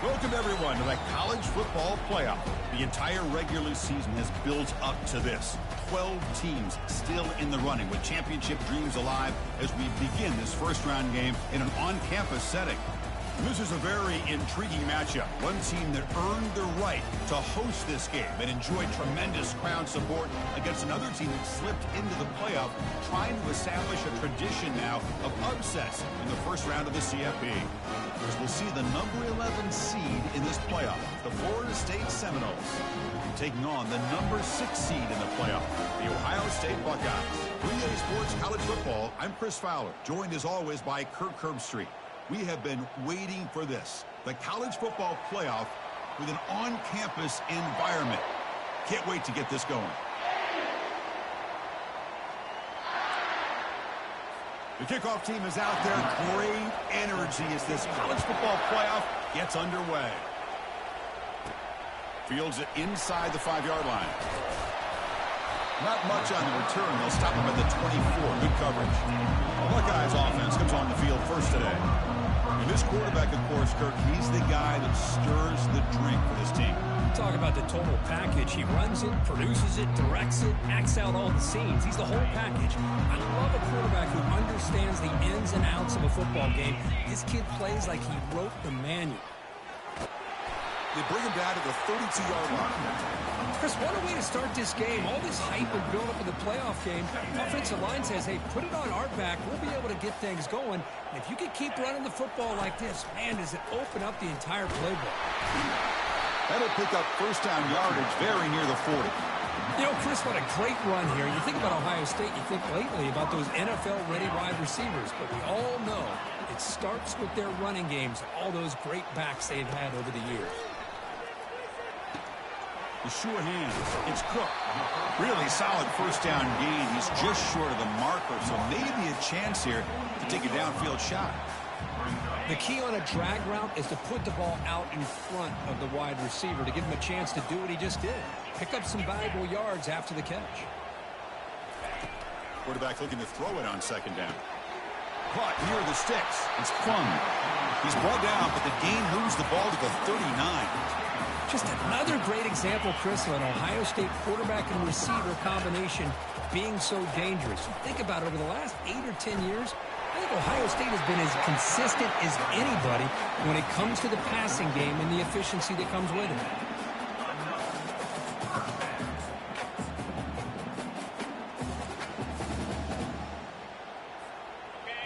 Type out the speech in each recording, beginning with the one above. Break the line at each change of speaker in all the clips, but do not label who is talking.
Welcome, everyone, to the college football playoff. The entire regular season has built up to this. 12 teams still in the running with championship dreams alive as we begin this first-round game in an on-campus setting. This is a very intriguing matchup. One team that earned the right to host this game and enjoyed tremendous crowd support against another team that slipped into the playoff, trying to establish a tradition now of upsets in the first round of the CFP. As we'll see the number 11 seed in this playoff, the Florida State Seminoles, taking on the number 6 seed in the playoff, the Ohio State Buckeyes. 3A Sports College Football, I'm Chris Fowler, joined as always by Kirk Herbstreit. We have been waiting for this, the college football playoff with an on-campus environment. Can't wait to get this going. The kickoff team is out there. Great energy as this college football playoff gets underway. Fields it inside the 5-yard line. Not much on the return. They'll stop him at the 24. Good coverage. The Buckeyes offense comes on the field first today. And this quarterback, of course, Kirk, he's the guy that stirs the drink for this team.
Talk about the total package. He runs it, produces it, directs it, acts out all the scenes. He's the whole package. I love a quarterback who understands the ins and outs of a football game. This kid plays like he wrote the manual.
They bring him down to the 32-yard line.
Chris, what a way to start this game. All this hype and build up in the playoff game. Offensive line says, hey, put it on our back. We'll be able to get things going. And if you can keep running the football like this, man, does it open up the entire playbook.
That'll pick up first down yardage very near the 40.
You know, Chris, what a great run here. You think about Ohio State, you think lately about those NFL-ready wide receivers. But we all know it starts with their running games, all those great backs they've had over the years.
The sure hand. It's Cook. Really solid first down gain. He's just short of the marker, so maybe a chance here to take a downfield shot.
The key on a drag route is to put the ball out in front of the wide receiver to give him a chance to do what he just did. Pick up some valuable yards after the catch.
Quarterback looking to throw it on second down. Caught near the sticks. It's Fung. He's brought down, but the gain moves the ball to the 39.
Just another great example, Chris, of an Ohio State quarterback and receiver combination being so dangerous. You think about it, over the last 8 or 10 years, I think Ohio State has been as consistent as anybody when it comes to the passing game and the efficiency that comes with it.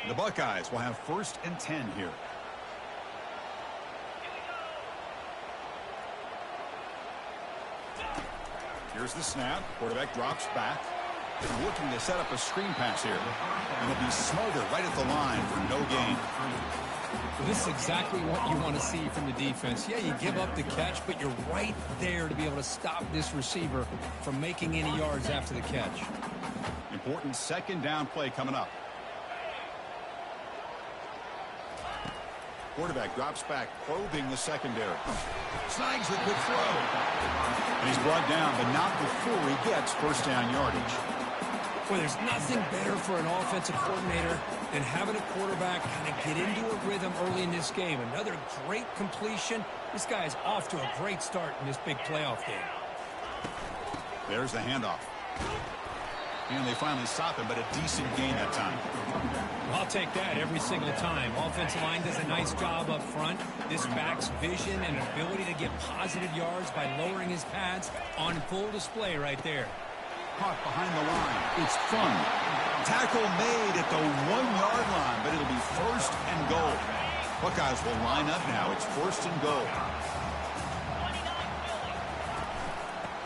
The Buckeyes will have 1st and 10 here. Here's the snap. Quarterback drops back. They're looking to set up a screen pass here. And it'll be smothered right at the line for no gain.
This is exactly what you want to see from the defense. Yeah, you give up the catch, but you're right there to be able to stop this receiver from making any yards after the catch.
Important second down play coming up. Quarterback drops back, probing the secondary. Snags the quick throw. And he's brought down, but not before he gets first down yardage.
Well, there's nothing better for an offensive coordinator than having a quarterback kind of get into a rhythm early in this game. Another great completion. This guy is off to a great start in this big playoff game.
There's the handoff. And they finally stop him, but a decent gain that time.
I'll take that every single time. Offensive line does a nice job up front. This back's vision and ability to get positive yards by lowering his pads on full display right there.
Caught behind the line. It's Fun. Tackle made at the 1-yard line, but it'll be 1st and goal. Buckeyes will line up now. It's 1st and goal.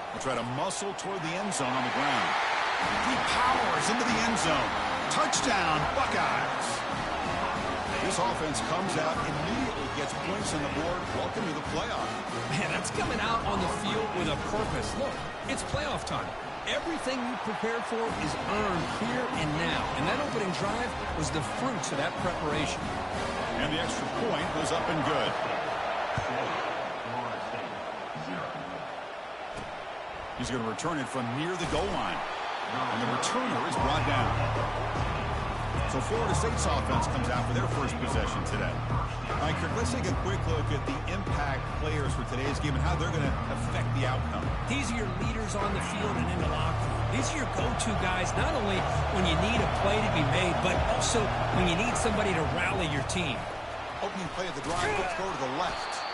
They'll try to muscle toward the end zone on the ground. He powers into the end zone. Touchdown, Buckeyes. This offense comes out, immediately gets points on the board. Welcome to the playoff.
Man, that's coming out on the field with a purpose. Look, it's playoff time. Everything you prepared for is earned here and now. And that opening drive was the fruits of that preparation.
And the extra point was up and good. He's going to return it from near the goal line. And the returner is brought down. So Florida State's offense comes out for their first possession today. All right, Kirk, let's take a quick look at the impact players for today's game and how they're going to affect the outcome.
These are your leaders on the field and in the locker room. These are your go-to guys, not only when you need a play to be made, but also when you need somebody to rally your team.
Opening play of the drive, let's go to the left.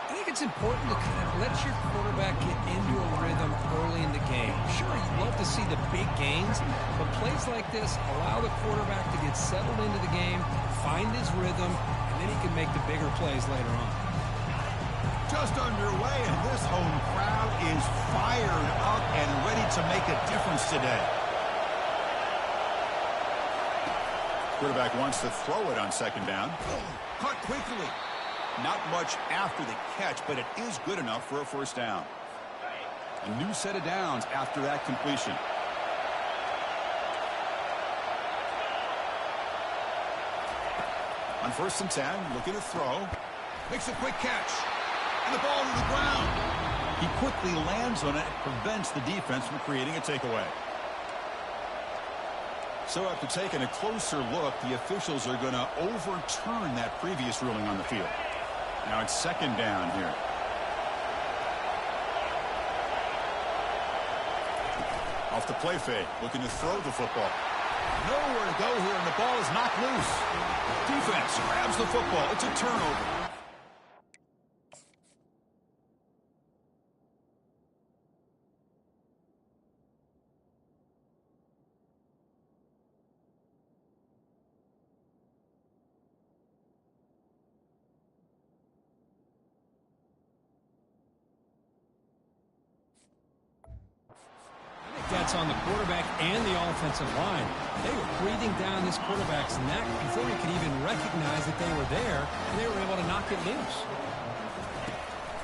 I think it's important to kind of let your quarterback get into a rhythm early in the game. Sure, you'd love to see the big gains, but plays like this allow the quarterback to get settled into the game, find his rhythm, and then he can make the bigger plays later on.
Just underway, and this home crowd is fired up and ready to make a difference today. Quarterback wants to throw it on second down. Caught quickly. Not much after the catch, but it is good enough for a first down. A new set of downs after that completion. On 1st and 10, looking to throw. Makes a quick catch. And the ball to the ground. He quickly lands on it and prevents the defense from creating a takeaway. So after taking a closer look, the officials are going to overturn that previous ruling on the field. Now it's second down here. Off the play fake, looking to throw the football. Nowhere to go here, and the ball is knocked loose. Defense grabs the football. It's a turnover.
That's on the quarterback and the offensive line. They were breathing down this quarterback's neck before he could even recognize that they were there, and they were able to knock it loose.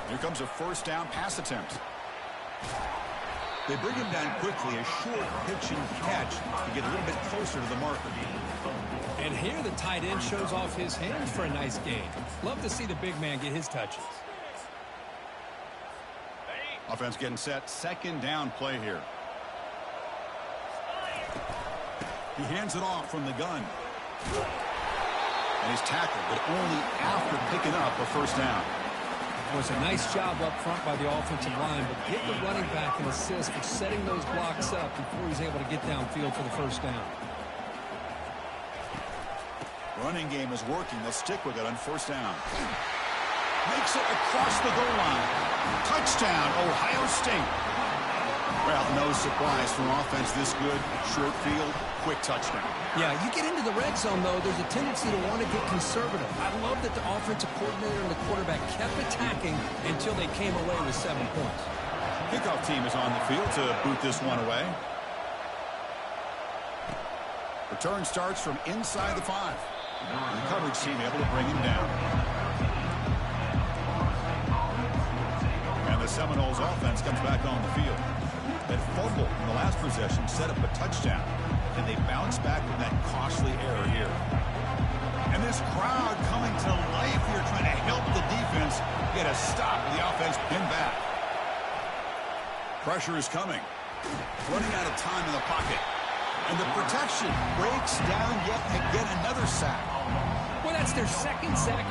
Here comes a first down pass attempt. They bring him down quickly, a short pitch and catch to get a little bit closer to the marker.
And here the tight end shows off his hands for a nice gain. Love to see the big man get his touches.
Offense getting set, second down play here. He hands it off from the gun. And he's tackled, but only after picking up a first down.
It was a nice job up front by the offensive line, but give the running back an assist for setting those blocks up before he's able to get downfield for the first down.
Running game is working. They'll stick with it on first down. Makes it across the goal line. Touchdown, Ohio State. Well, no surprise from offense this good. Short field, quick touchdown.
Yeah, you get into the red zone, though, there's a tendency to want to get conservative. I love that the offensive coordinator and the quarterback kept attacking until they came away with 7 points.
Kickoff team is on the field to boot this one away. Return starts from inside the 5. And the coverage team able to bring him down. And the Seminoles offense comes back on the field. That fumble in the last possession set up a touchdown. And they bounce back from that costly error here. And this crowd coming to life here, trying to help the defense get a stop. The offense pinned back. Pressure is coming. Running out of time in the pocket. And the protection breaks down yet again, another sack.
Well, that's their second sack.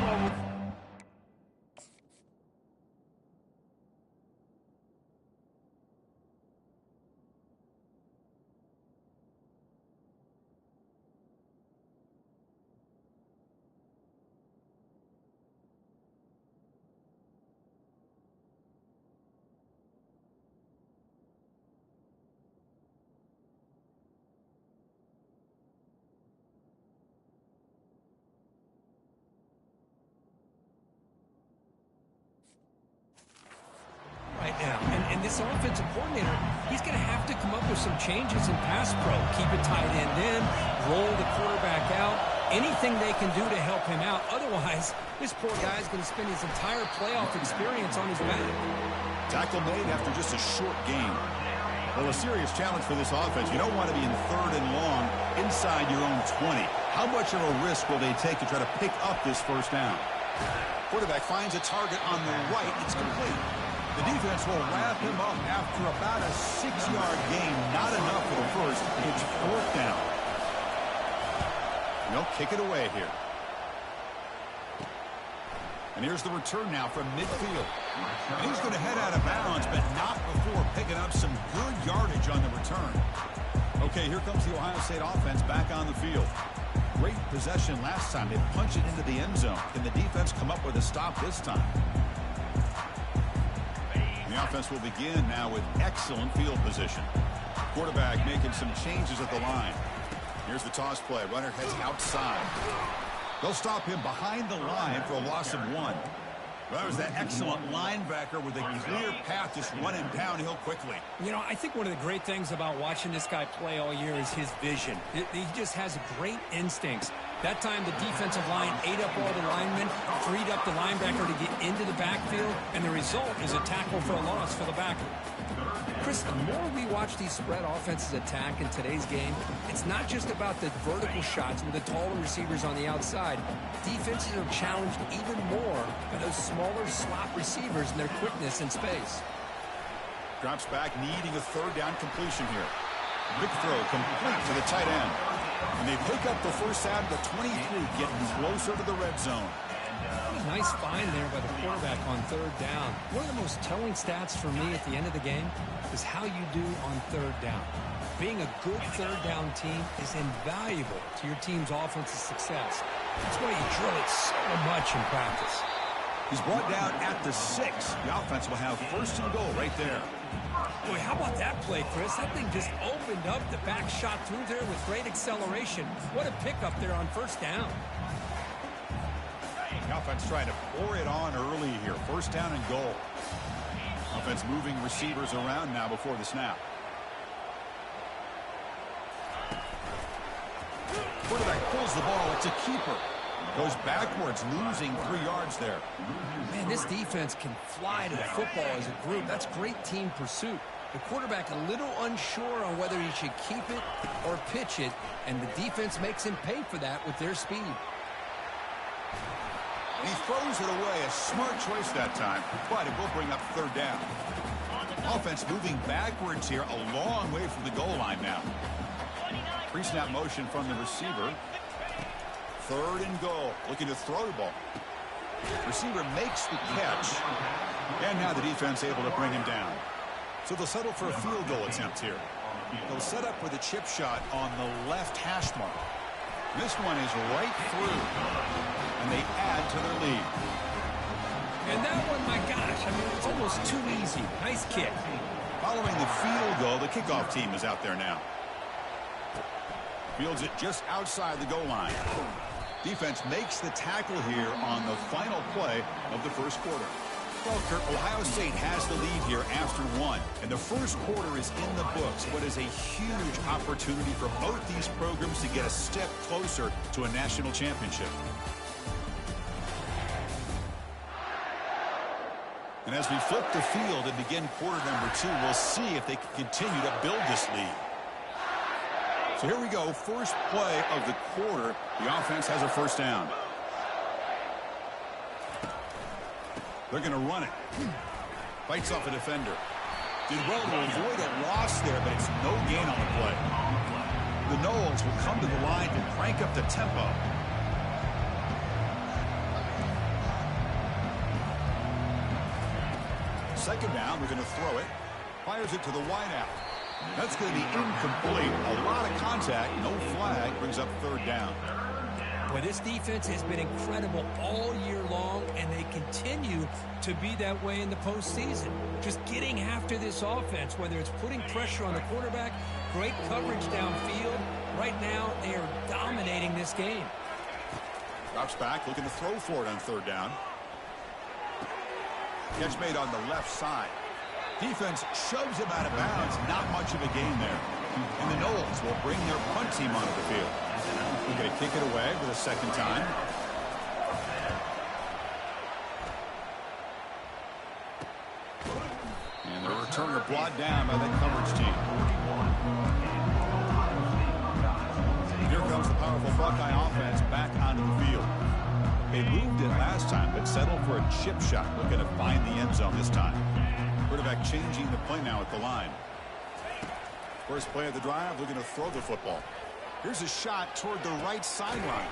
Right now. And this offensive coordinator, he's going to have to come up with some changes in pass pro. Keep a tight end in, roll the quarterback out, anything they can do to help him out. Otherwise, this poor guy is going to spend his entire playoff experience on his back.
Tackle made after just a short game. Well, a serious challenge for this offense. You don't want to be in 3rd and long inside your own 20. How much of a risk will they take to try to pick up this first down? Quarterback finds a target on the right. It's complete. The defense will wrap him up after about a 6-yard gain. Not enough for the first. It's 4th down. They'll kick it away here. And here's the return now from midfield. And he's going to head out of bounds, but not before picking up some good yardage on the return. Okay, here comes the Ohio State offense back on the field. Great possession last time. They punched it into the end zone. Can the defense come up with a stop this time? The offense will begin now with excellent field position. Quarterback making some changes at the line. Here's the toss play. Runner heads outside. They'll stop him behind the line for a loss of 1. Well, that was that excellent linebacker with a clear path just running downhill quickly.
You know, I think one of the great things about watching this guy play all year is his vision. He just has great instincts. That time the defensive line ate up all the linemen, freed up the linebacker to get into the backfield, and the result is a tackle for a loss for the backer. Chris, the more we watch these spread offenses attack in today's game, it's not just about the vertical shots with the taller receivers on the outside. Defenses are challenged even more by those smaller slot receivers and their quickness in space.
Drops back, needing a third down completion here. Big throw complete to the tight end. And they pick up the first down to the 23, getting closer to the red zone.
Nice find there by the quarterback on third down. One of the most telling stats for me at the end of the game is how you do on third down. Being a good third down team is invaluable to your team's offensive success. That's why you drill it so much in practice.
He's brought down at the 6. The offense will have first and goal right there.
Boy, how about that play, Chris? That thing just opened up. The back shot through there with great acceleration. What a pickup there on first down.
The offense trying to pour it on early here. First down and goal. Offense moving receivers around now before the snap. Quarterback pulls the ball. It's a keeper. Goes backwards, losing 3 yards there.
Man, this defense can fly to the football as a group. That's great team pursuit. The quarterback a little unsure on whether he should keep it or pitch it, and the defense makes him pay for that with their speed.
He throws it away. A smart choice that time, but it will bring up third down. Offense moving backwards here, a long way from the goal line now. Pre-snap motion from the receiver. Third and goal, looking to throw the ball. Receiver makes the catch, and now the defense able to bring him down. So they'll settle for a field goal attempt here. They'll set up with a chip shot on the left hash mark. This one is right through, and they add to their lead.
And that one, my gosh, I mean, it's almost too easy. Nice kick.
Following the field goal, the kickoff team is out there now. Fields it just outside the goal line. Defense makes the tackle here on the final play of the first quarter. Well, Kurt, Ohio State has the lead here after 1, and the first quarter is in the books. What is a huge opportunity for both these programs to get a step closer to a national championship. And as we flip the field and begin quarter number 2, we'll see if they can continue to build this lead. So here we go, first play of the quarter. The offense has a first down. They're going to run it. Fights off a defender. Did well to avoid a loss there, but it's no gain on the play. The Noles will come to the line and crank up the tempo. Second down, they're going to throw it. Fires it to the wideout. That's going to be incomplete. A lot of contact, no flag, brings up third down.
Boy, this defense has been incredible all year long, and they continue to be that way in the postseason. Just getting after this offense, whether it's putting pressure on the quarterback, great coverage downfield. Right now, they are dominating this game.
Drops back, looking to throw for it on third down. Catch made on the left side. Defense shoves him out of bounds. Not much of a gain there. And the Noles will bring their punt team onto the field. We're going to kick it away for the second time. And the returner brought down by that coverage team. Here comes the powerful Buckeye offense back onto the field. They moved it last time, but settled for a chip shot, looking to find the end zone this time. Quarterback changing the play now at the line. First play of the drive, looking to throw the football. Here's a shot toward the right sideline.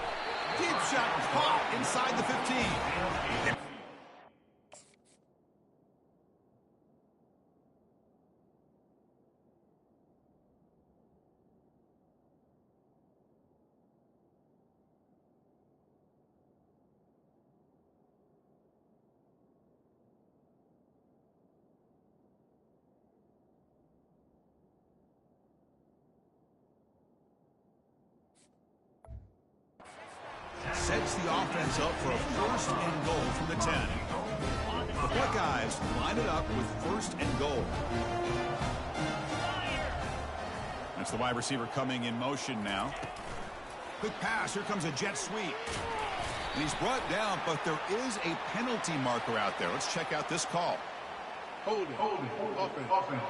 Deep shot caught inside the 15. Sets the offense up for a first and goal from the 10. The Buckeyes line it up with first and goal. That's the wide receiver coming in motion now. Quick pass. Here comes a jet sweep. And he's brought down, but there is a penalty marker out there. Let's check out this call.
Hold it. Offense.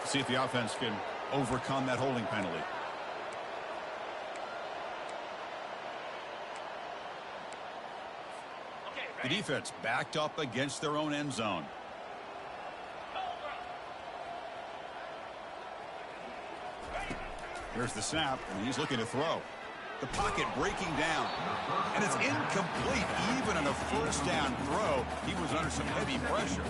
See if the offense can overcome that holding penalty. The defense backed up against their own end zone. Here's the snap, and he's looking to throw. The pocket breaking down, and it's incomplete. Even on a first down throw, he was under some heavy pressure.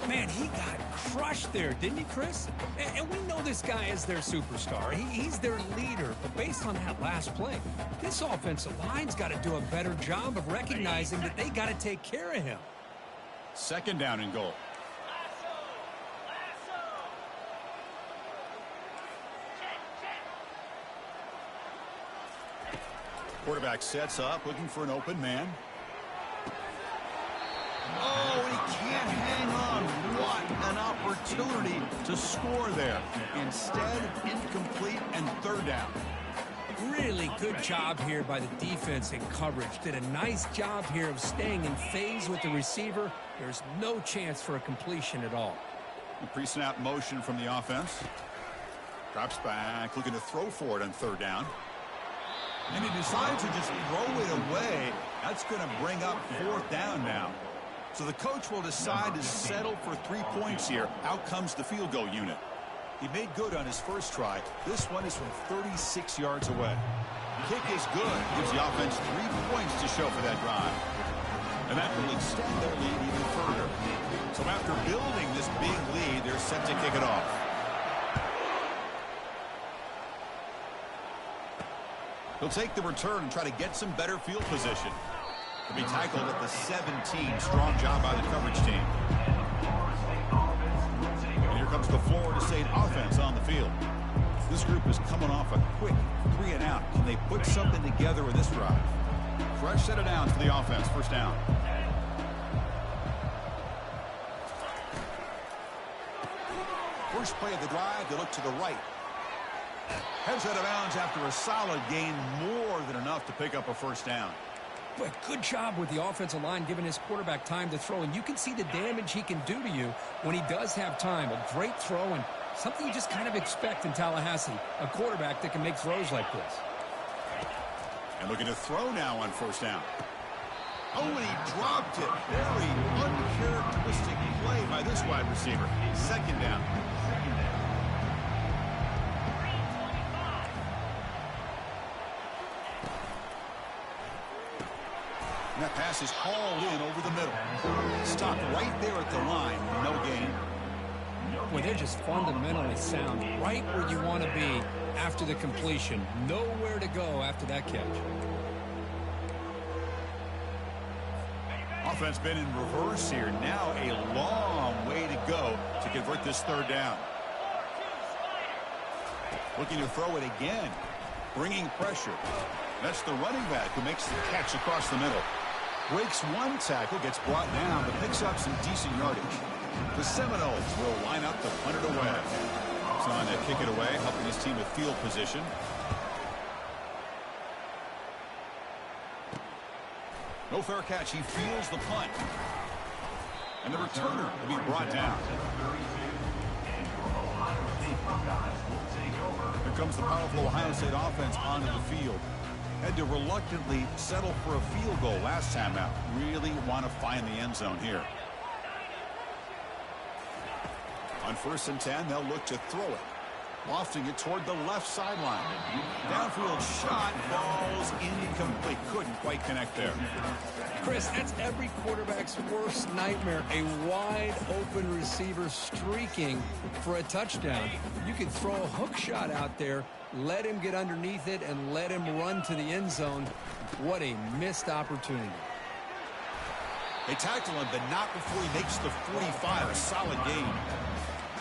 Man, he got crushed there, didn't he, Chris? And we know this guy is their superstar. He's their leader. But based on that last play, this offensive line's got to do a better job of recognizing that they got to take care of him.
Second down and goal. Quarterback sets up, looking for an open man. Oh, he can't hang on. What an opportunity to score there. Instead, incomplete and third down.
Really good job here by the defense in coverage. Did a nice job here of staying in phase with the receiver. There's no chance for a completion at all.
The pre-snap motion from the offense. Drops back, looking to throw for it on third down. And he decides to just throw it away. That's going to bring up fourth down now. So the coach will decide to settle for 3 points here. Out comes the field goal unit. He made good on his first try. This one is from 36 yards away. The kick is good. Gives the offense 3 points to show for that drive. And that will extend their lead even further. So after building this big lead, they're set to kick it off. He'll take the return and try to get some better field position. He'll be tackled at the 17. Strong job by the coverage team. And here comes the Florida State offense on the field. This group is coming off a quick 3 and out. Can they put something together with this drive? Fresh set of downs for the offense. First down. First play of the drive, they look to the right. Heads out of bounds after a solid gain, more than enough to pick up a first down.
But good job with the offensive line giving his quarterback time to throw. And you can see the damage he can do to you when he does have time. A great throw and something you just kind of expect in Tallahassee. A quarterback that can make throws like this.
And looking to throw now on first down. Oh, and he dropped it. Very uncharacteristic play by this wide receiver. Second down. And that pass is hauled in over the middle. Stopped right there at the line. No gain.
Well, they're just fundamentally sound. Right where you want to be after the completion. Nowhere to go after that catch.
Offense been in reverse here. Now a long way to go to convert this third down. Looking to throw it again. Bringing pressure. That's the running back who makes the catch across the middle. Breaks one tackle, gets brought down, but picks up some decent yardage. The Seminoles will line up to punt it away. So on to kick it away, helping his team with field position. No fair catch. He feels the punt. And the returner will be brought down. Here comes the powerful Ohio State offense onto the field. Had to reluctantly settle for a field goal last time out. Really want to find the end zone here. On 1st and 10, they'll look to throw it. Lofting it toward the left sideline. Downfield shot, falls incomplete. Couldn't quite connect there.
Chris, that's every quarterback's worst nightmare. A wide-open receiver streaking for a touchdown. You could throw a hook shot out there, let him get underneath it, and let him run to the end zone. What a missed opportunity.
They tackle him, but not before he makes the 45. A solid gain.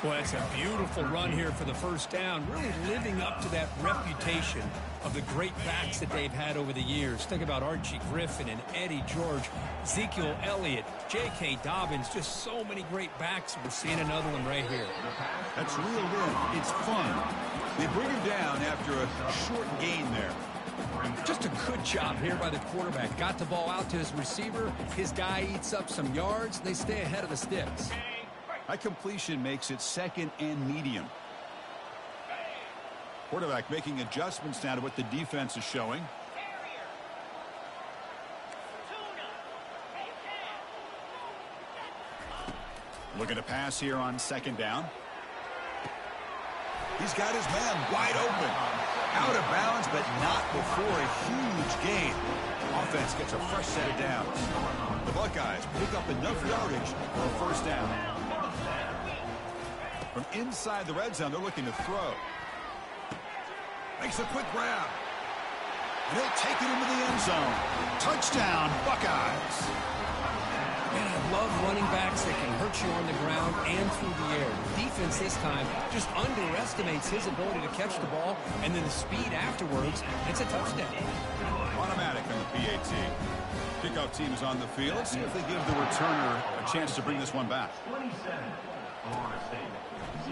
Well, it's a beautiful run here for the first down, really living up to that reputation of the great backs that they've had over the years. Think about Archie Griffin and Eddie George, Ezekiel Elliott, J.K. Dobbins, just so many great backs. We're seeing another one right here.
That's reeled in. It's fun. They bring him down after a short gain there.
Just a good job here by the quarterback. Got the ball out to his receiver. His guy eats up some yards. They stay ahead of the sticks.
That completion makes it second and medium. Quarterback making adjustments now to what the defense is showing. Looking to pass here on second down. He's got his man wide open. Out of bounds, but not before a huge gain. Offense gets a fresh set of downs. The Buckeyes pick up enough yardage for a first down. From inside the red zone, they're looking to throw. Makes a quick grab. And he'll take it into the end zone. Touchdown, Buckeyes.
Man, I love running backs that can hurt you on the ground and through the air. Defense this time just underestimates his ability to catch the ball, and then the speed afterwards. It's a touchdown.
Automatic on the PAT. Kickoff team is on the field. See if they give the returner a chance to bring this one back.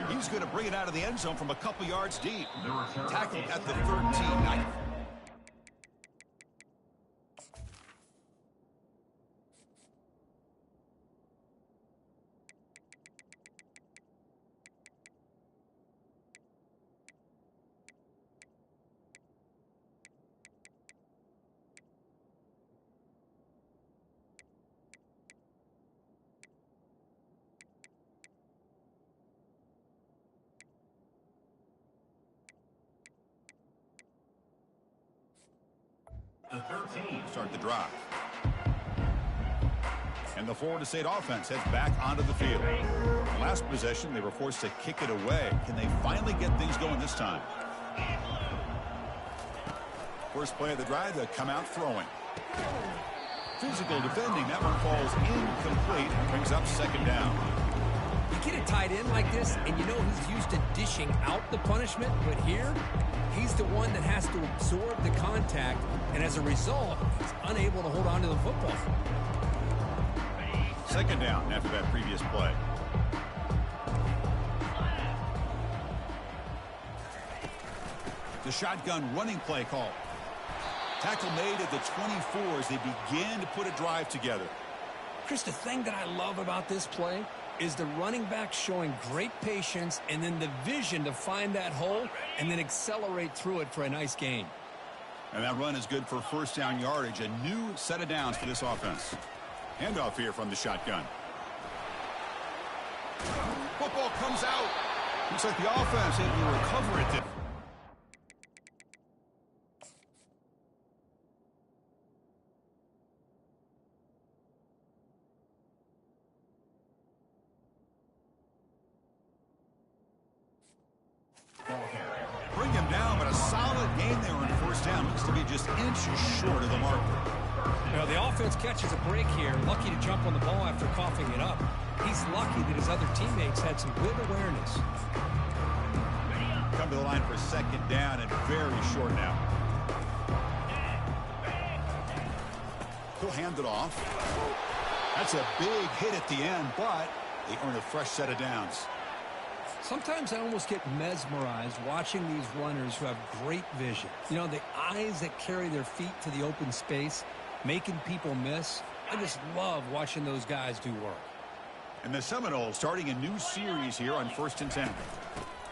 He's going to bring it out of the end zone from a couple yards deep. Tackled at the 13. Start the drive. And the Florida State offense heads back onto the field. Last possession, they were forced to kick it away. Can they finally get things going this time? First play of the drive, they come out throwing. Physical defending. That one falls incomplete. Brings up second down.
You get a tight end like this, and you know he's used to dishing out the punishment, but here, he's the one that has to absorb the contact, and as a result, he's unable to hold on to the football.
Second down after that previous play. The shotgun running play call. Tackle made at the 24 as they begin to put a drive together.
Chris, the thing that I love about this play is the running back showing great patience and then the vision to find that hole and then accelerate through it for a nice gain.
And that run is good for first down yardage. A new set of downs for this offense. Handoff here from the shotgun. Football comes out. Looks like the offense able to recover it. Bring him down, but a solid gain there on first down. Looks to be just inches short of the marker.
Well, the offense catches a break here. Lucky to jump on the ball after coughing it up. He's lucky that his other teammates had some good awareness.
Come to the line for second down and very short now. He'll hand it off. That's a big hit at the end, but they earn a fresh set of downs.
Sometimes I almost get mesmerized watching these runners who have great vision. You know, the eyes that carry their feet to the open space, making people miss. I just love watching those guys do work.
And the Seminoles starting a new series here on 1st and 10.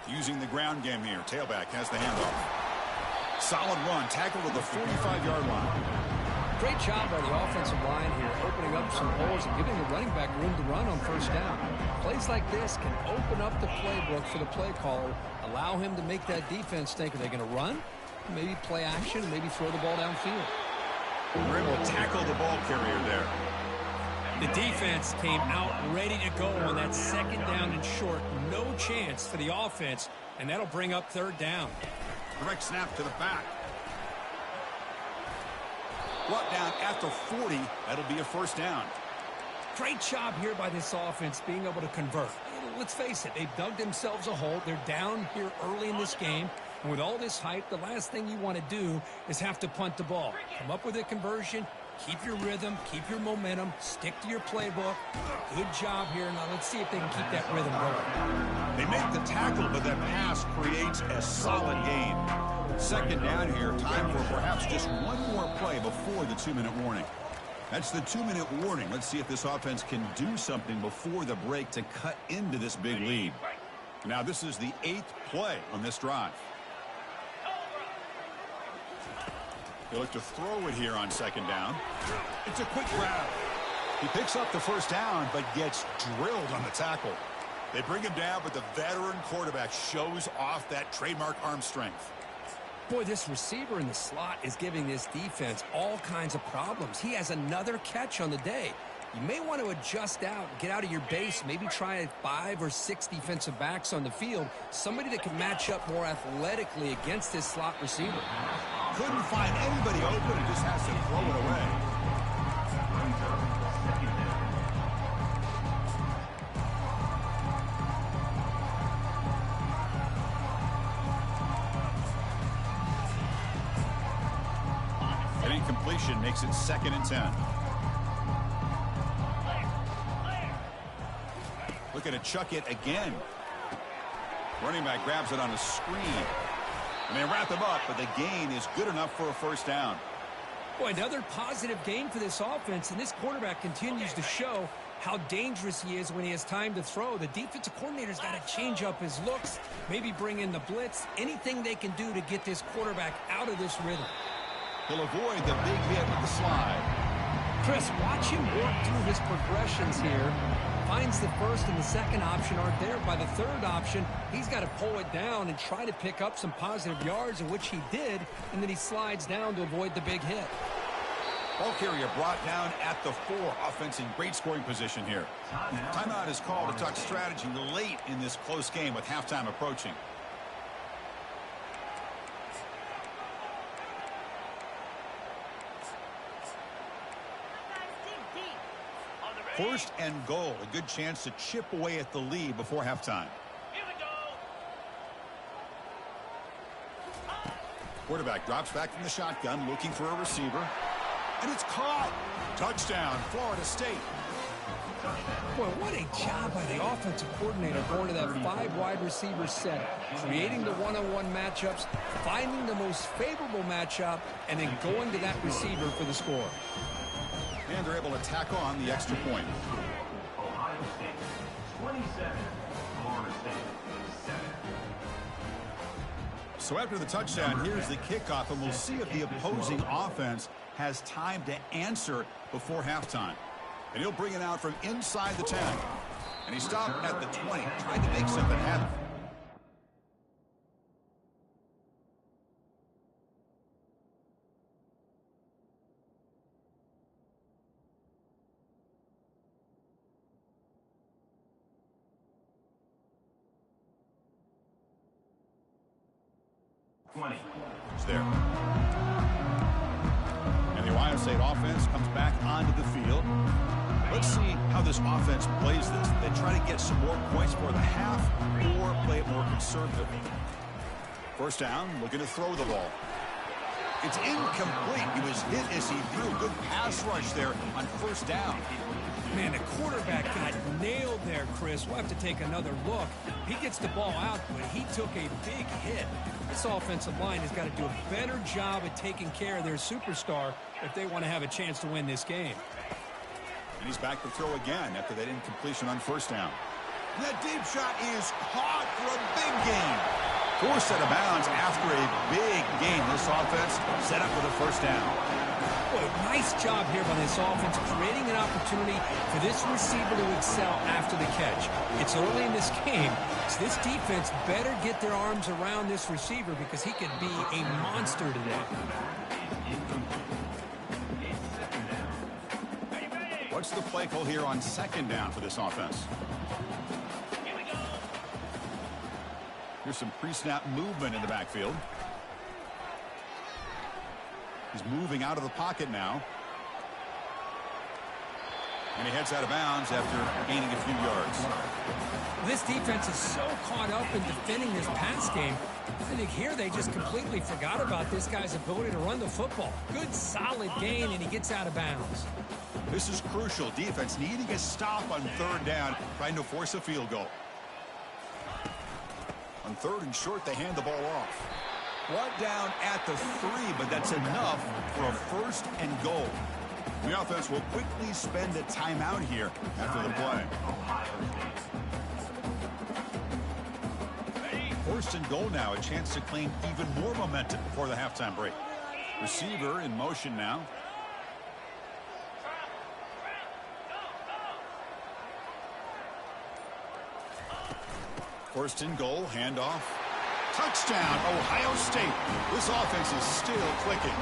Using the ground game here. Tailback has the handoff. Solid run. Tackled at the 45-yard line.
Great job by the offensive line here, opening up some holes and giving the running back room to run on first down. Plays like this can open up the playbook for the play caller, allow him to make that defense think, are they going to run? Maybe play action, maybe throw the ball downfield.
We're able to tackle the ball carrier there.
The defense came out ready to go on that second down and short. No chance for the offense, and that'll bring up third down.
Direct snap to the back. Brought down at the 40. That'll be a first down.
Great job here by this offense being able to convert. Let's face it, they've dug themselves a hole. They're down here early in this game. And with all this hype, the last thing you want to do is have to punt the ball. Come up with a conversion, keep your rhythm, keep your momentum, stick to your playbook. Good job here. Now let's see if they can keep that rhythm going.
They make the tackle, but that pass creates a solid gain. Second down here, time for perhaps just one more play before the 2-minute warning. That's the 2-minute warning. Let's see if this offense can do something before the break to cut into this big lead. Now this is the 8th play on this drive. They look to throw it here on second down. It's a quick grab. He picks up the first down, but gets drilled on the tackle. They bring him down, but the veteran quarterback shows off that trademark arm strength.
Boy, this receiver in the slot is giving this defense all kinds of problems. He has another catch on the day. You may want to adjust out, get out of your base, maybe try 5 or 6 defensive backs on the field, somebody that can match up more athletically against this slot receiver.
Couldn't find anybody open and just has to throw it away. An incompletion makes it 2nd and 10. Looking to chuck it again. Running back grabs it on a screen. And they wrap him up, but the gain is good enough for a first down.
Boy, another positive gain for this offense, and this quarterback continues to show how dangerous he is when he has time to throw. The defensive coordinator's got to change up his looks, maybe bring in the blitz, anything they can do to get this quarterback out of this rhythm.
He'll avoid the big hit with the slide.
Chris, watch him work through his progressions here. Finds the first and the second option aren't there. By the third option, he's got to pull it down and try to pick up some positive yards, in which he did, and then he slides down to avoid the big hit.
Ball carrier brought down at the 4. Offense in great scoring position here. Timeout is called to talk strategy late in this close game with halftime approaching. First and goal, a good chance to chip away at the lead before halftime.
Here we go.
Quarterback drops back from the shotgun, looking for a receiver. And it's caught. Touchdown, Florida State.
Boy, what a job by the offensive coordinator going to that 5 wide receiver set, creating the one-on-one matchups, finding the most favorable matchup, and then going to that receiver for the score.
And they're able to tack on the extra point.
Ohio State 27, Florida State 7.
So after the touchdown, here's the kickoff, and we'll see if the opposing offense has time to answer before halftime. And he'll bring it out from inside the 10. And he stopped at the 20, trying to make something happen. It's there. And the Ohio State offense comes back onto the field. Let's see how this offense plays this. They try to get some more points for the half or play it more conservatively. First down, looking to throw the ball. It's incomplete. He was hit as he threw. Good pass rush there on first down.
Man, the quarterback got nailed there, Chris. We'll have to take another look. He gets the ball out, but he took a big hit. This offensive line has got to do a better job at taking care of their superstar if they want to have a chance to win this game.
And he's back to throw again after that incompletion on first down. That deep shot is caught for a big gain. Forced out of bounds after a big gain. This offense set up with a first down.
Boy, nice job here by this offense, creating an opportunity for this receiver to excel after the catch. It's early in this game, so this defense better get their arms around this receiver because he could be a monster today.
What's the play call here on second down for this offense? Here's some pre-snap movement in the backfield. He's moving out of the pocket now. And he heads out of bounds after gaining a few yards.
This defense is so caught up in defending this pass game. I think here they just completely forgot about this guy's ability to run the football. Good, solid gain, and he gets out of bounds.
This is crucial. Defense needing a stop on third down, trying to force a field goal. On third and short, they hand the ball off. Brought down at the 3, but that's enough for a first and goal. The offense will quickly spend a timeout here after the play. First and goal now, a chance to claim even more momentum before the halftime break. Receiver in motion now. First and goal, handoff. Touchdown, Ohio State. This offense is still clicking.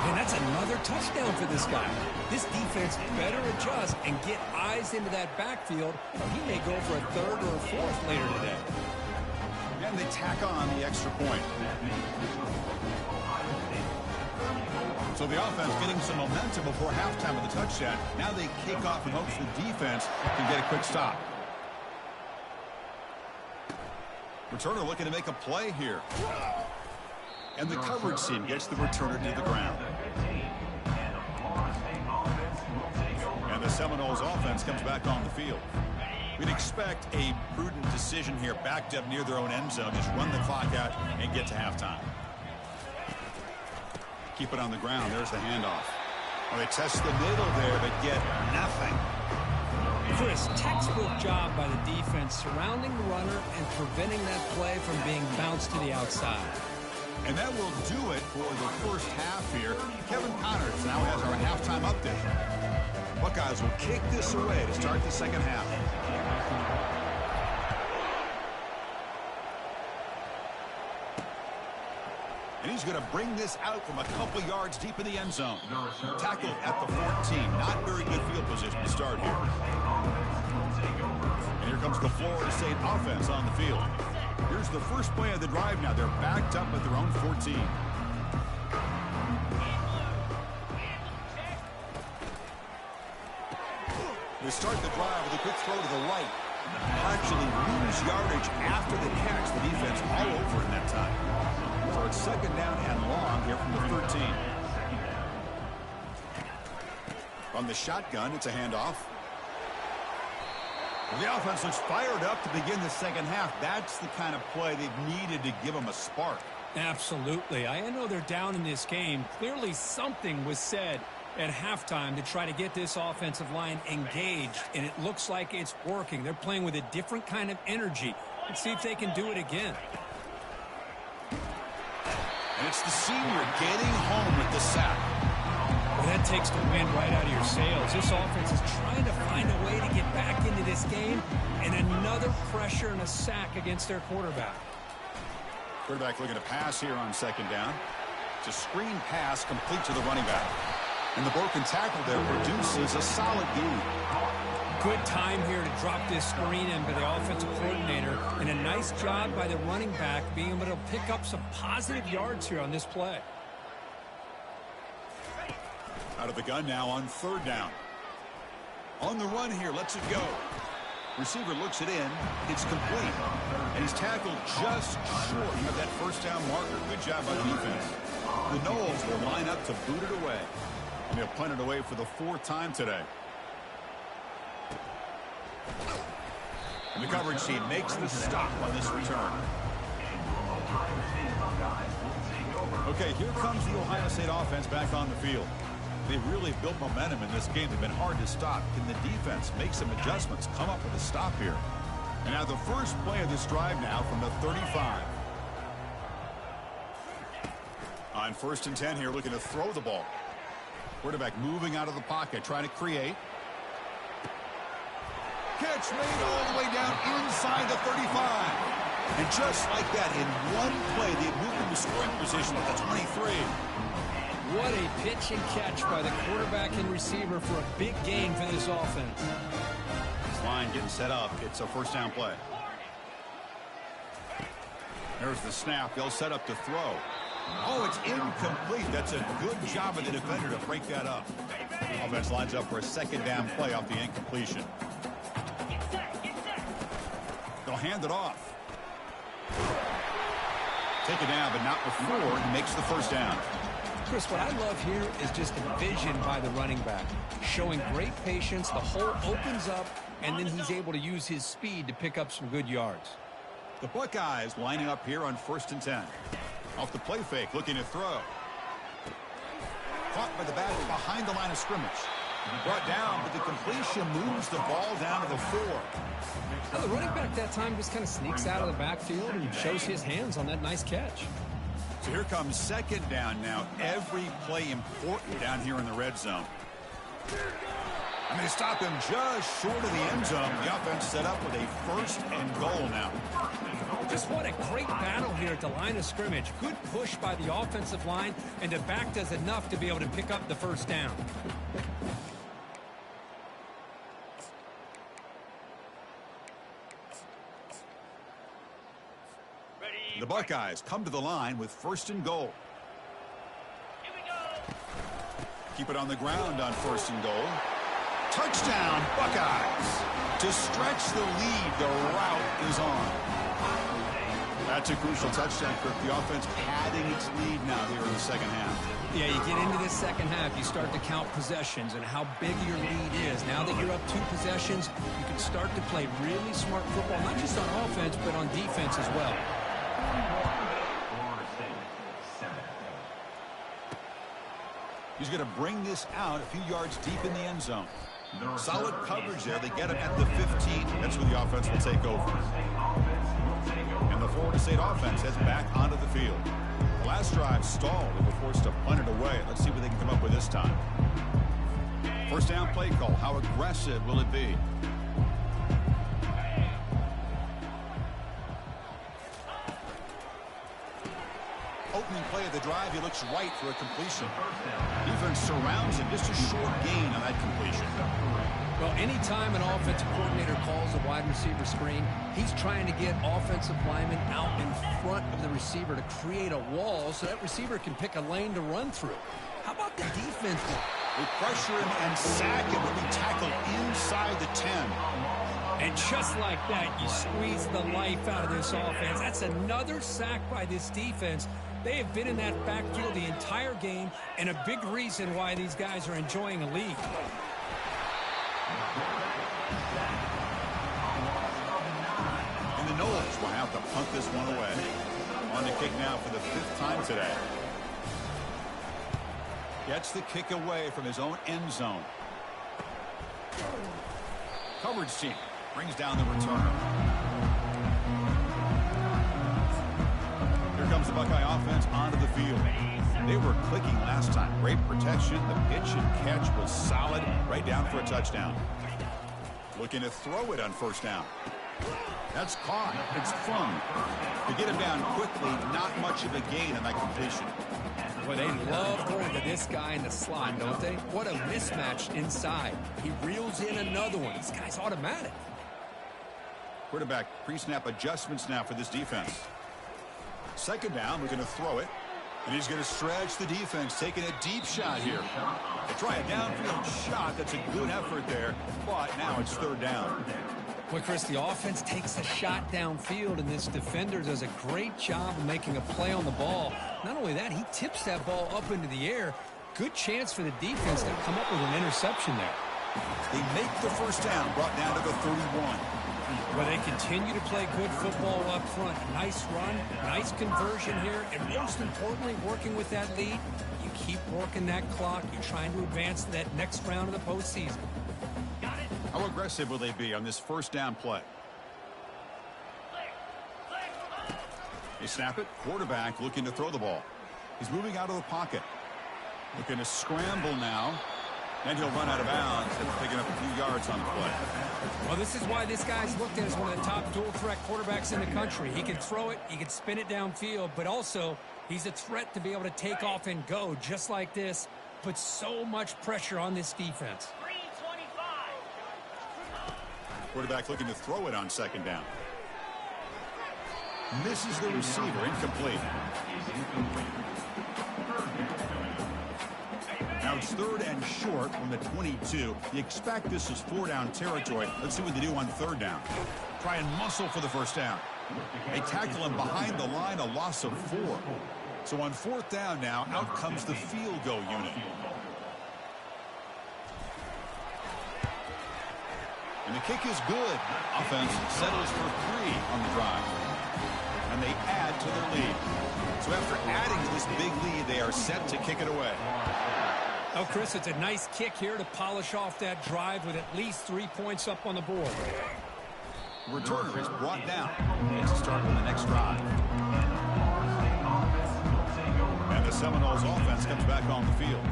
And that's another touchdown for this guy. This defense better adjust and get eyes into that backfield, or he may go for a third or a fourth later today.
And they tack on the extra point. So the offense getting some momentum before halftime with the touchdown. Now they kick off and hopes the defense can get a quick stop. Returner looking to make a play here. And the coverage team gets the returner to the ground. And the Seminoles offense comes back on the field. We'd expect a prudent decision here, backed up near their own end zone. Just run the clock out and get to halftime. Keep it on the ground. There's the handoff. Well, they test the middle there, but get nothing.
Chris, textbook job by the defense surrounding the runner and preventing that play from being bounced to the outside.
And that will do it for the first half here. Kevin Connors now has our halftime update. Buckeyes will kick this away to start the second half. And he's going to bring this out from a couple yards deep in the end zone. Tackled at the 14. Not very good field position to start here. And here comes the Florida State offense on the field. Here's the first play of the drive now. They're backed up at their own 14. They start the drive with a quick throw to the right. Actually lose yardage after the catch. The defense all over in that time. So it's second down and long here from the 13. From the shotgun, it's a handoff. The offense looks fired up to begin the second half. That's the kind of play they've needed to give them a spark.
Absolutely. I know they're down in this game. Clearly something was said at halftime to try to get this offensive line engaged, and it looks like it's working. They're playing with a different kind of energy. Let's see if they can do it again.
And it's the senior getting home with the sack.
Well, that takes the wind right out of your sails. This offense is trying to find a way to get back into this game, and another pressure and a sack against their quarterback.
Quarterback looking to pass here on second down. It's a screen pass complete to the running back. And the broken tackle there produces a solid gain.
Good time here to drop this screen in by the offensive coordinator, and a nice job by the running back being able to pick up some positive yards here on this play.
Out of the gun now on third down. On the run here, lets it go. Receiver looks it in. It's complete. And he's tackled just short of that first down marker. Good job by the defense. The Noles will line up to boot it away. And they'll punt it away for the fourth time today. And the coverage team makes the stop on this return. Okay, here comes the Ohio State offense back on the field. They've really built momentum in this game. They've been hard to stop. Can the defense make some adjustments, come up with a stop here? And now the first play of this drive now from the 35. On 1st and 10 here, looking to throw the ball. Quarterback moving out of the pocket, trying to create. Catch made all the way down inside the 35. And just like that, in one play, they moved into scoring position at the 23.
What a pitch and catch by the quarterback and receiver for a big gain for this offense.
This line getting set up. It's a first down play. There's the snap. They'll set up to throw. Oh, it's incomplete. That's a good job of the defender to break that up. Offense lines up for a second down play off the incompletion. They'll hand it off. Take it down, but not before he makes the first down.
Chris, what I love here is just the vision by the running back. Showing great patience, the hole opens up, and then he's able to use his speed to pick up some good yards.
The Buckeyes lining up here on 1st and 10. Off the play fake, looking to throw. Caught by the back behind the line of scrimmage. Brought down, but the completion moves the ball down to the 4.
Now, the running back that time just kind of sneaks out of the backfield and shows his hands on that nice catch.
So here comes second down now. Every play important down here in the red zone. And they stop him just short of the end zone. The offense set up with a 1st and goal now.
Just what a great battle here at the line of scrimmage. Good push by the offensive line, and the back does enough to be able to pick up the first down.
The Buckeyes come to the line with 1st and goal.
Here we go.
Keep it on the ground on 1st and goal. Touchdown, Buckeyes. To stretch the lead, the route is on. That's a crucial touchdown, Kirk. The offense padding its lead now here in the second half.
Yeah, you get into this second half, you start to count possessions and how big your lead is. Now that you're up 2 possessions, you can start to play really smart football, not just on offense, but on defense as well.
He's going to bring this out a few yards deep in the end zone. Solid coverage there. They get him at the 15. That's where the offense will take over. And the Florida State offense heads back onto the field. The last drive stalled and were forced to punt it away. Let's see what they can come up with this time. First down play call. How aggressive will it be? Opening play of the drive, he looks right for a completion. Defense surrounds him, just a short gain on that completion.
Well, anytime an offensive coordinator calls a wide receiver screen, he's trying to get offensive linemen out in front of the receiver to create a wall so that receiver can pick a lane to run through. How about the defense?
They pressure him and sack him when he tackled inside the 10.
And just like that, you squeeze the life out of this offense. That's another sack by this defense. They have been in that backfield the entire game, and a big reason why these guys are enjoying a lead.
And the Noles will have to punt this one away. On the kick now for the 5th time today. Gets the kick away from his own end zone. Coverage team brings down the return. Here comes the Buckeye offense onto the field. They were clicking last time. Great protection. The pitch and catch was solid. Right down for a touchdown. Looking to throw it on 1st down. That's caught. It's fun. To get him down quickly, not much of a gain on that completion.
Well, they love going to this guy in the slot, don't they? What a mismatch inside. He reels in another one. This guy's automatic.
Quarterback pre-snap adjustments now for this defense. Second down, we're going to throw it. And he's going to stretch the defense, taking a deep shot here. They try a downfield shot. That's a good effort there. But now it's 3rd down.
Well, Chris, the offense takes a shot downfield, and this defender does a great job of making a play on the ball. Not only that, he tips that ball up into the air. Good chance for the defense to come up with an interception there.
They make the first down, brought down to the 31.
Well, they continue to play good football up front. Nice run, nice conversion here, and most importantly, working with that lead, you keep working that clock. You're trying to advance to that next round of the postseason.
How aggressive will they be on this first down play? They snap it. Quarterback looking to throw the ball. He's moving out of the pocket. Looking to scramble now. And he'll run out of bounds and picking up a few yards on the play.
Well, this is why this guy's looked at as one of the top dual-threat quarterbacks in the country. He can throw it, he can spin it downfield, but also he's a threat to be able to take off and go just like this. Puts so much pressure on this defense.
325.
Quarterback looking to throw it on second down. Misses the receiver. Incomplete. Now it's 3rd and short from the 22. You expect this is 4-down territory. Let's see what they do on 3rd down. Try and muscle for the first down. They tackle him behind the line, a loss of 4. So on 4th down now, out comes the field goal unit. And the kick is good. Offense settles for 3 on the drive. And they add to their lead. So after adding to this big lead, they are set to kick it away.
Oh, Chris, it's a nice kick here to polish off that drive with at least 3 points up on the board.
Returner is brought down. It's a start on the next drive. And the Seminoles offense comes back on the field.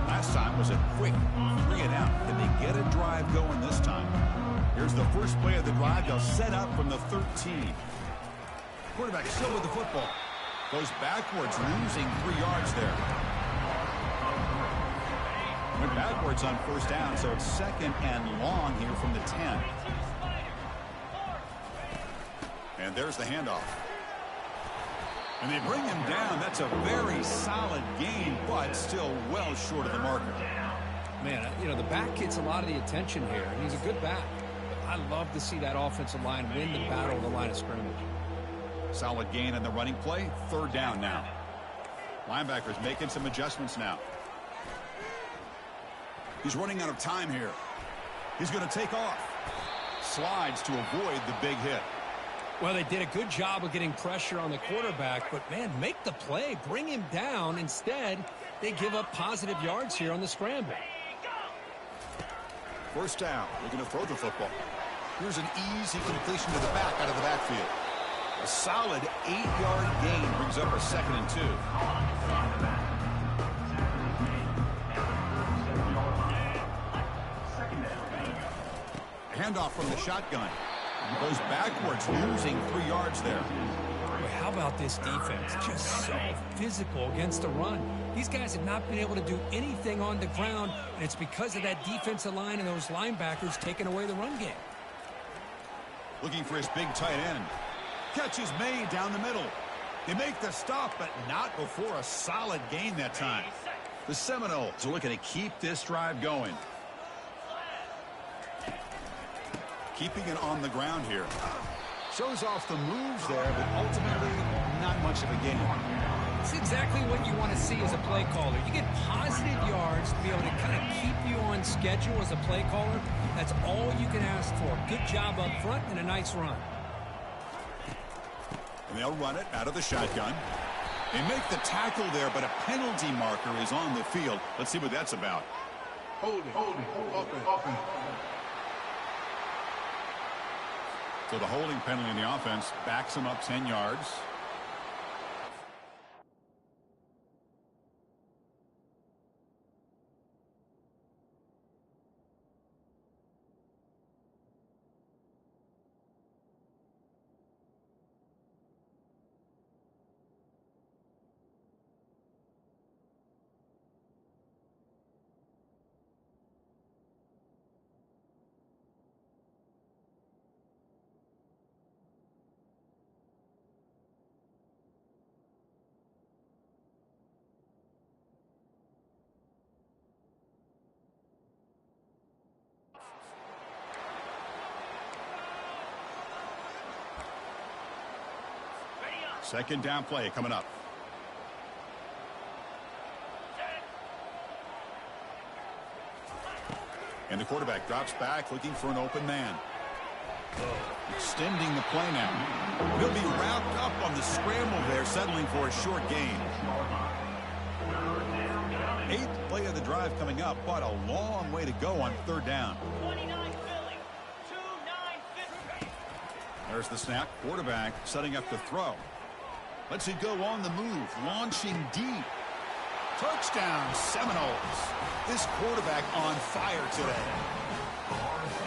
Last time was a quick 3 and out. Can they get a drive going this time? Here's the first play of the drive. They'll set up from the 13. Quarterback still with the football. Goes backwards, losing 3 yards there. Went backwards on 1st down, so it's 2nd and long here from the 10. And there's the handoff. And they bring him down. That's a very solid gain, but still well short of the marker.
Man, you know, the back gets a lot of the attention here, and he's a good back. But I love to see that offensive line win the battle of the line of scrimmage.
Solid gain on the running play. 3rd down now. Linebackers making some adjustments now. He's running out of time here. He's going to take off. Slides to avoid the big hit.
Well, they did a good job of getting pressure on the quarterback, but, man, make the play. Bring him down. Instead, they give up positive yards here on the scramble.
1st down. They're going to throw the football. Here's an easy completion to the back out of the backfield. A solid 8-yard gain brings up a 2nd and 2. Handoff from the shotgun. Goes backwards, losing 3 yards there.
Boy, how about this defense? Just so physical against the run. These guys have not been able to do anything on the ground, and it's because of that defensive line and those linebackers taking away the run game.
Looking for his big tight end. Catch is made down the middle. They make the stop, but not before a solid gain that time. The Seminoles are looking to keep this drive going. Keeping it on the ground here. Shows off the moves there, but ultimately not much of a gain.
It's exactly what you want to see as a play caller. You get positive yards to be able to kind of keep you on schedule as a play caller. That's all you can ask for. Good job up front and a nice run.
And they'll run it out of the shotgun. They make the tackle there, but a penalty marker is on the field. Let's see what that's about.
Holding. Offense.
So the holding penalty in the offense backs him up 10 yards. Second down play coming up. And the quarterback drops back looking for an open man. Extending the play now. He'll be wrapped up on the scramble there, settling for a short gain. 8th play of the drive coming up, but a long way to go on 3rd down.
29 Philly. 2-9 50.
There's the snap. Quarterback setting up to throw. Lets it go on the move, launching deep. Touchdown, Seminoles. This quarterback on fire today.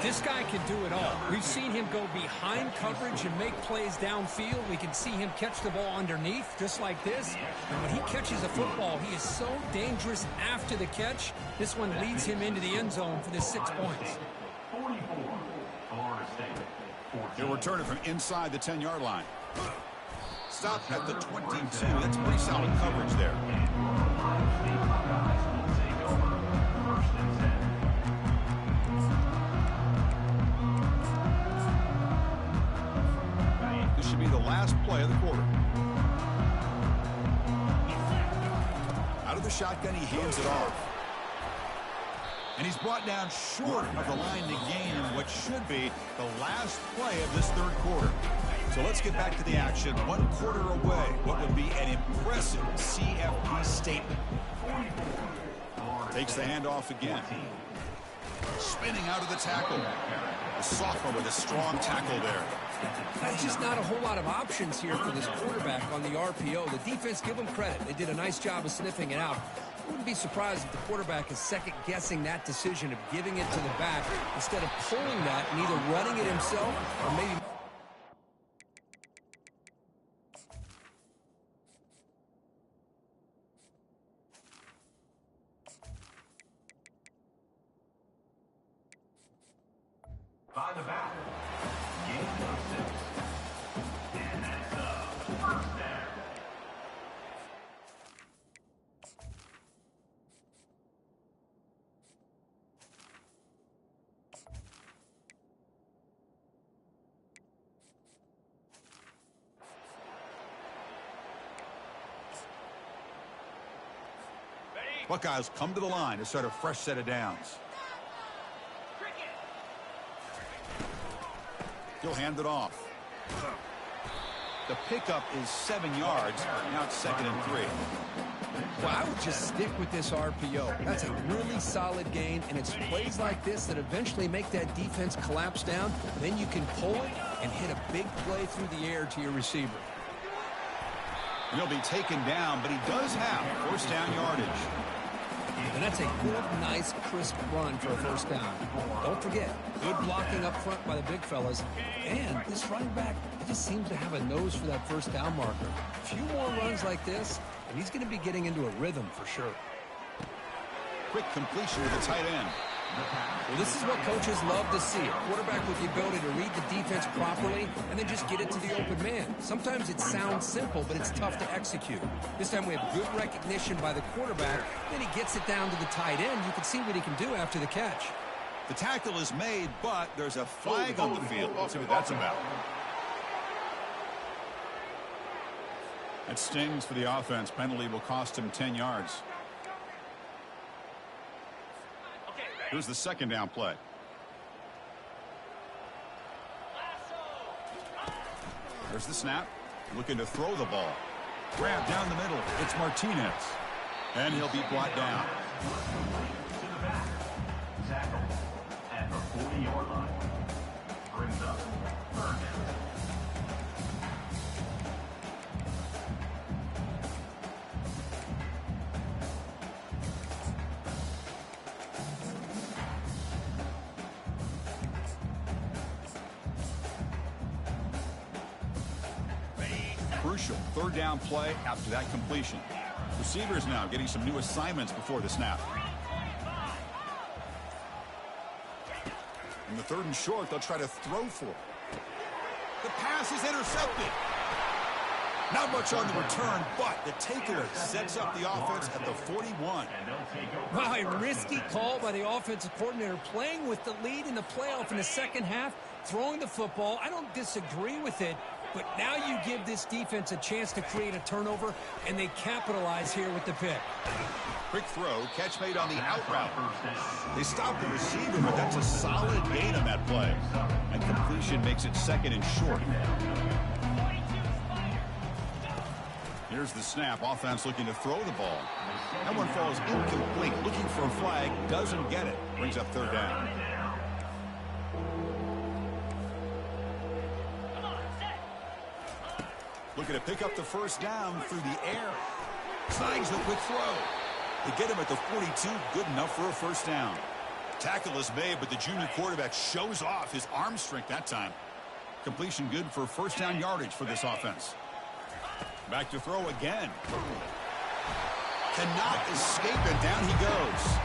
This guy can do it all. We've seen him go behind coverage and make plays downfield. We can see him catch the ball underneath, just like this. And when he catches a football, he is so dangerous after the catch. This one leads him into the end zone for the 6 points.
He'll return it from inside the 10-yard line. Stop at the 22. That's pretty solid coverage there. This should be the last play of the quarter. Out of the shotgun, he hands it off. And he's brought down short of the line to gain in what should be the last play of this third quarter. So let's get back to the action. 1 quarter away. What would be an impressive CFP statement. Takes the handoff again. Spinning out of the tackle. The sophomore with a strong tackle there.
There's just not a whole lot of options here for this quarterback on the RPO. The defense, give them credit. They did a nice job of sniffing it out. I wouldn't be surprised if the quarterback is second-guessing that decision of giving it to the back instead of pulling that and either running it himself or maybe...
By the back, game number 6. And that's first down.
Buckeyes come to the line to start a fresh set of downs. He'll hand it off. The pickup is 7 yards. Now it's 2nd and 3.
Well, I would just stick with this RPO. That's a really solid gain, and it's plays like this that eventually make that defense collapse down. Then you can pull it and hit a big play through the air to your receiver.
He'll be taken down, but he does have first down yardage.
And that's a good, nice, crisp run for a first down. Don't forget, good blocking up front by the big fellas. And this running back, he just seems to have a nose for that first down marker. A few more runs like this, and he's going to be getting into a rhythm for sure.
Quick completion to the tight end.
Well, this is what coaches love to see. A quarterback with the ability to read the defense properly and then just get it to the open man. Sometimes it sounds simple, but it's tough to execute. This time we have good recognition by the quarterback. Then he gets it down to the tight end. You can see what he can do after the catch.
The tackle is made, but there's a flag on the field. Let's see what that's about. That stings for the offense. Penalty will cost him 10 yards. Here's the second down play. There's the snap. Looking to throw the ball. Grab down the middle. It's Martinez. And he'll be brought down.
To the back. Tackle at the 40-yard line. Brings up third down.
Crucial third down play after that completion. Receivers now getting some new assignments before the snap. In the 3rd and short, they'll try to throw for it. The pass is intercepted. Not much on the return, but the takeaway sets up the offense at the 41.
Wow, a risky call by the offensive coordinator, playing with the lead in the playoff in the second half, throwing the football. I don't disagree with it, but now you give this defense a chance to create a turnover, and they capitalize here with the pick.
Quick throw, catch made on the out route. They stop the receiver, but that's a solid gain on that play. And completion makes it 2nd and short. Here's the snap. Offense looking to throw the ball. That one falls incomplete. Looking for a flag. Doesn't get it. Brings up 3rd down. Looking to pick up the first down through the air. Slides the quick throw. They get him at the 42. Good enough for a first down. Tackle is made, but the junior quarterback shows off his arm strength that time. Completion good for first down yardage for this offense. Back to throw again. Cannot escape it. Down he goes.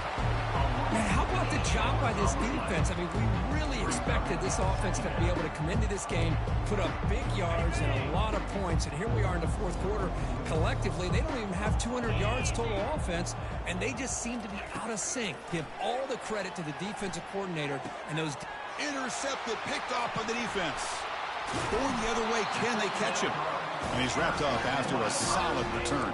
Man, how about the job by this defense? I mean, we really expected this offense to be able to come into this game, put up big yards and a lot of points, and here we are in the fourth quarter. Collectively, they don't even have 200 yards total offense, and they just seem to be out of sync. Give all the credit to the defensive coordinator and those...
Intercepted, picked off by the defense. Going the other way, can they catch him? And he's wrapped up after a solid return.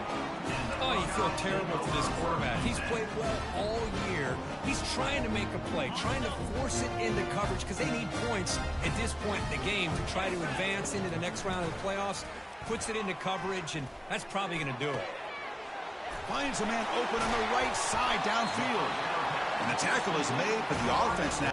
Oh, you feel terrible for this quarterback. He's played well all year. He's trying to make a play, trying to force it into coverage because they need points at this point in the game to try to advance into the next round of the playoffs. Puts it into coverage, and that's probably going to do it.
Finds a man open on the right side downfield. And the tackle is made, but the offense now.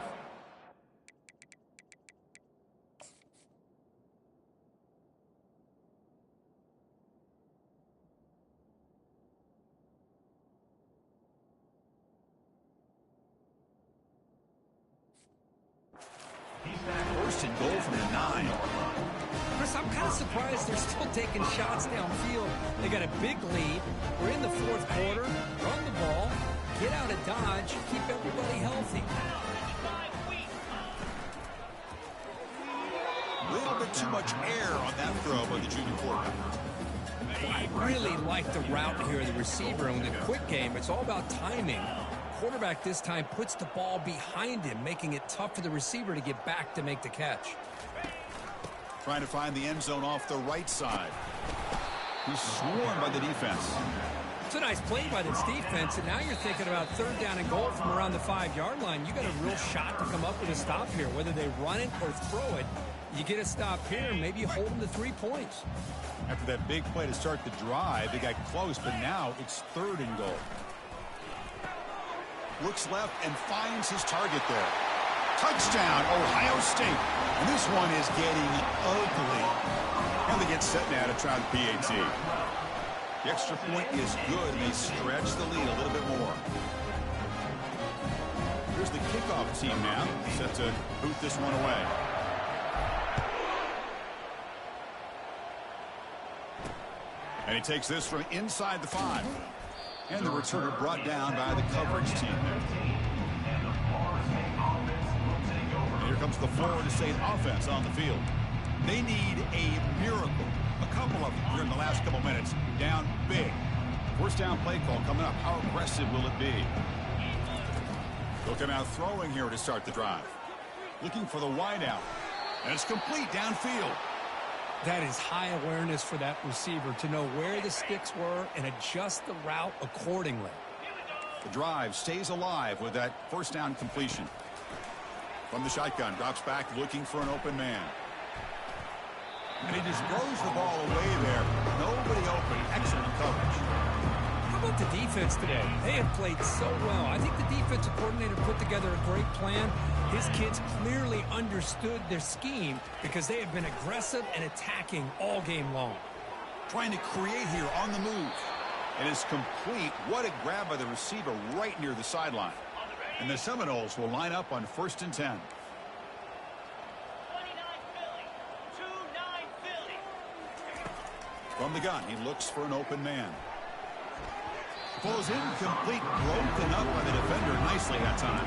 First and goal from the 9.
Chris, I'm kind of surprised they're still taking shots downfield. They got a big lead. We're in the fourth quarter. Run the ball. Get out of Dodge. Keep everybody healthy.
A little bit too much air on that throw by the junior quarterback.
I really like the route here of the receiver. And in the quick game, it's all about timing. Quarterback this time puts the ball behind him, making it tough for the receiver to get back to make the catch.
Trying to find the end zone off the right side. He's swarmed by the defense.
It's a nice play by this defense, and now you're thinking about third down and goal from around the 5-yard line. You got a real shot to come up with a stop here. Whether they run it or throw it, you get a stop here, and maybe you hold them to 3 points.
After that big play to start the drive, they got close, but now it's third and goal. Looks left and finds his target there. Touchdown, Ohio State. And this one is getting ugly. And they get set now to try the PAT. The extra point is good, and they stretch the lead a little bit more. Here's the kickoff team now, set to boot this one away. And he takes this from inside the 5. And the returner brought down by the coverage team there. And here comes the Florida State offense on the field. They need a miracle. A couple of them here in the last couple minutes. Down big. First down play call coming up. How aggressive will it be? They'll come out throwing here to start the drive. Looking for the wideout. And it's complete downfield.
That is high awareness for that receiver to know where the sticks were and adjust the route accordingly.
The drive stays alive with that first down completion. From the shotgun, drops back looking for an open man. And he just throws the ball away there. Nobody open. Excellent coverage.
How about the defense today? They have played so well. I think the defensive coordinator put together a great plan. His kids clearly understood their scheme because they have been aggressive and attacking all game long.
Trying to create here on the move. It is complete. What a grab by the receiver right near the sideline. And the Seminoles will line up on 1st and 10.
29 Philly. 2-9 Philly.
From the gun, he looks for an open man. Falls incomplete, broken up by the defender nicely that time.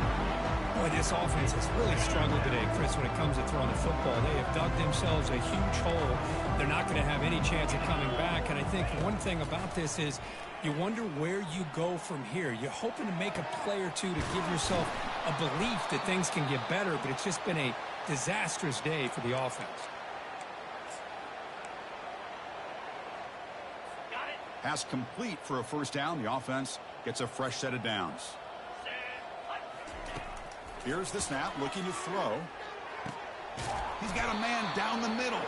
Boy, this offense has really struggled today, Chris, when it comes to throwing the football. They have dug themselves a huge hole. They're not going to have any chance of coming back. And I think one thing about this is you wonder where you go from here. You're hoping to make a play or two to give yourself a belief that things can get better, but it's just been a disastrous day for the offense.
Pass complete for a first down. The offense gets a fresh set of downs. Here's the snap, looking to throw. He's got a man down the middle.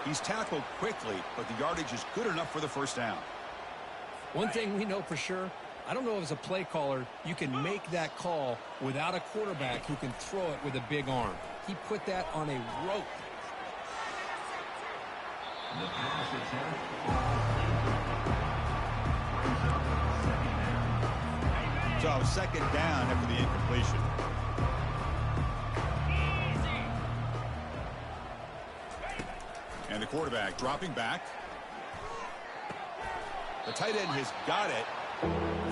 He's tackled quickly, but the yardage is good enough for the first down.
One thing we know for sure, I don't know if as a play caller you can make that call without a quarterback who can throw it with a big arm. He put that on a rope.
The pass attempt brings up second down.
So second down after the incompletion. And the quarterback dropping back. The tight end has got it.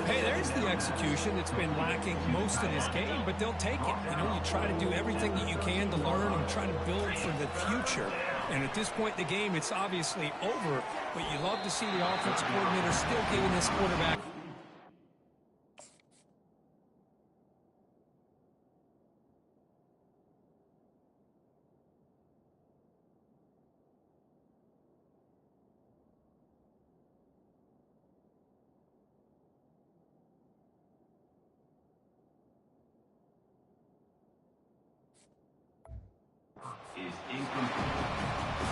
Hey, there's the execution that's been lacking most of this game, but they'll take it. You know, you try to do everything that you can to learn and try to build for the future. And at this point in the game, it's obviously over, but you love to see the offense coordinator still giving this quarterback.
Is incomplete.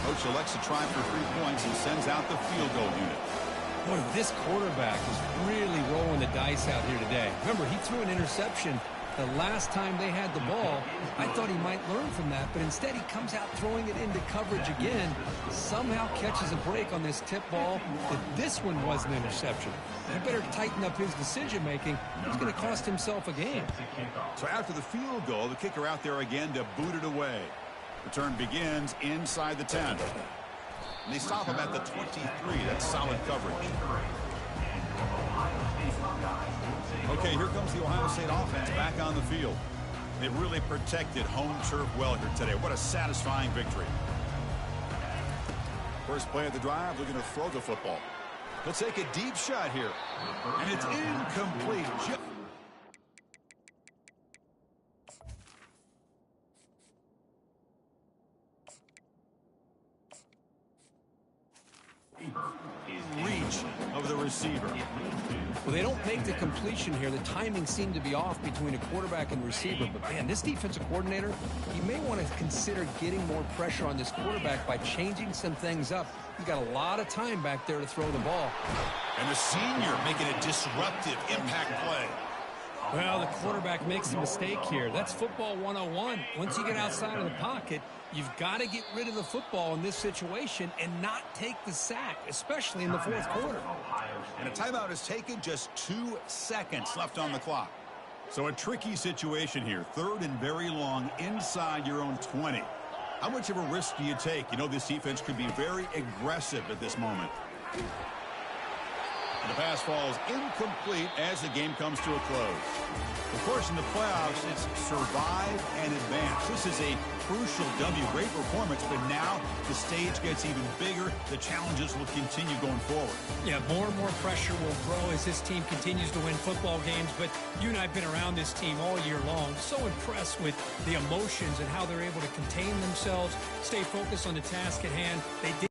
Coach elects to try for 3 points and sends out the field goal unit.
Boy, this quarterback is really rolling the dice out here today. Remember, he threw an interception the last time they had the ball. I thought he might learn from that, but instead he comes out throwing it into coverage again. Somehow catches a break on this tip ball that this one was an interception. He better tighten up his decision-making. He's going to cost himself a game.
So after the field goal, the kicker out there again to boot it away. Return begins inside the 10. And they stop him at the 23. That's solid coverage. Okay, here comes the Ohio State offense back on the field. They really protected home turf well here today. What a satisfying victory. First play of the drive, looking to throw the football. He'll take a deep shot here. And it's incomplete. Reach of the receiver.
Well, they don't make the completion here. The timing seemed to be off between a quarterback and receiver. But, man, this defensive coordinator, he may want to consider getting more pressure on this quarterback by changing some things up. He's got a lot of time back there to throw the ball.
And the senior making a disruptive impact play.
Well, the quarterback makes a mistake here. That's football 101. Once you get outside of the pocket, you've got to get rid of the football in this situation and not take the sack, especially in the fourth quarter.
And a timeout is taken, just 2 seconds left on the clock. So a tricky situation here. Third and very long inside your own 20. How much of a risk do you take? You know, this defense could be very aggressive at this moment. The pass falls incomplete as the game comes to a close. Of course, in the playoffs, it's survive and advance. This is a crucial W. Great performance, but now the stage gets even bigger. The challenges will continue going forward.
Yeah, more and more pressure will grow as this team continues to win football games. But you and I have been around this team all year long. So impressed with the emotions and how they're able to contain themselves, stay focused on the task at hand. They did.